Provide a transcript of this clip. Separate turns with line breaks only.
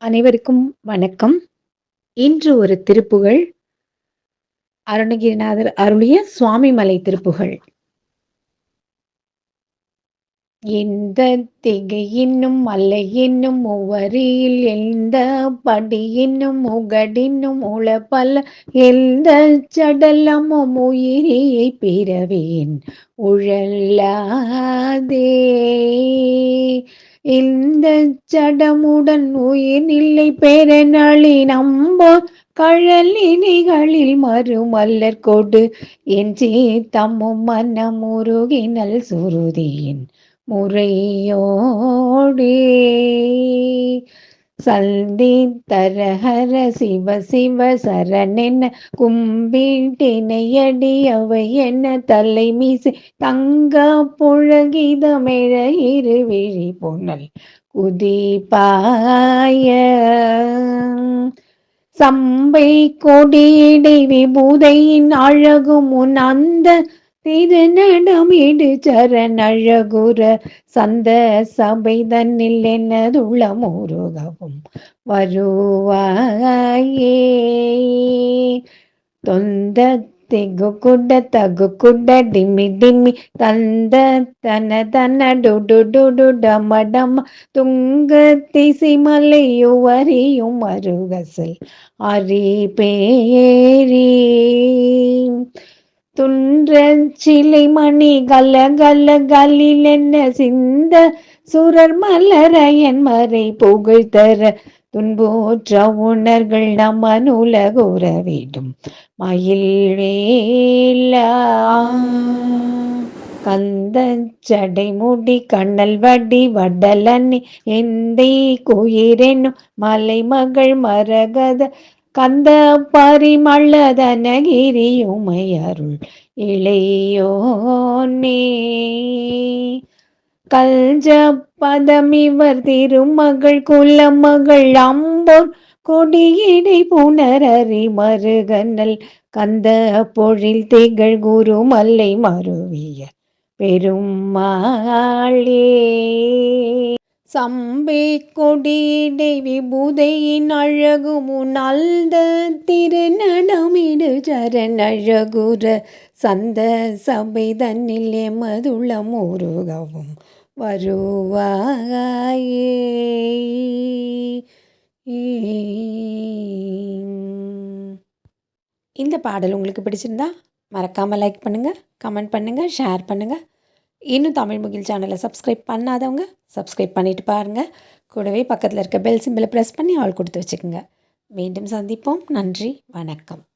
அனைவருக்கும் வணக்கம். இன்று ஒரு திருப்புகழ் அருணகிரிநாதர் அருளிய சுவாமிமலை திருப்புகழ். எந்த திகை என்னும் மலை என்னும் மூவரில் எந்த படி என்னும் முகடின்னும் உளப்பல எந்த சடலமும் உயிரியை பிறவேன் உழலாதே இந்த சடமுடன் உயிர் நிலை பெறநளி நம்ப கழலினிகளில் மறுமல்லர் கொடு என் தம்மும் மனமுருகினல் சுருதியின் முறையோடே சந்தி தரஹர சிவ சிவ சரணென்ன கும்பிட்டினையடி அவை என்ன தலை மீசை தங்க புழகிதமெழ இருவிழி பொன்னல் குதிப்பாய சம்பை கொடியடை விபூதையின் அழகும் உன் அந்த திருநடமிடு சரண் அழகுற சந்த சபை தன்னில் என்னதுள்ள முருகவும் வருவாயே தொந்த திகு குட தகு குட டிமி டிமி தந்த தன தன டுடு டுடு டம டம துங்க திசை மலையுவரியும் மருகசல் அரி பேரி துன்ற சிலை மணி கல கல கலில் என்ன சிந்த சுரர் மலரையன் மறை புகழ் தர துன்போற்ற உணர்கள் நம்ம நூலகுறவிடும் மயில் வேலா கந்த சடைமுடி கண்ணல் வடி வடலன்னி எந்தை குயிரென்னும் மலைமகள் மரகத கந்த பரிமளதனகிரியுமை அருள் இளையோனே கல்ஜ பதமிவர் திருமகள் குலமகள் அம்போர் கொடியிடை புனரறி மருகனல் கந்த பொழில் திகழ் குரு மல்லை மருவிய பெருமாளே சம்பை கொடியிடை விபூதையின் அழகும் உணர்ந்த திருநடமிடு சரண் அழகுற சந்த சபை தன்னில் எமதுள்ள முருகவும் வருவாயே. இந்த பாடல் உங்களுக்கு பிடிச்சிருந்தா மறக்காமல் லைக் பண்ணுங்கள், கமெண்ட் பண்ணுங்கள், ஷேர் பண்ணுங்கள். இன்னும் தமிழ் முகில் சேனலை சப்ஸ்கிரைப் பண்ணாதவங்க சப்ஸ்கிரைப் பண்ணிவிட்டு பாருங்கள். கூடவே பக்கத்தில் இருக்க பெல் சிம்பிளை ப்ரெஸ் பண்ணி ஆல் கொடுத்து வச்சுக்கோங்க. மீண்டும் சந்திப்போம். நன்றி, வணக்கம்.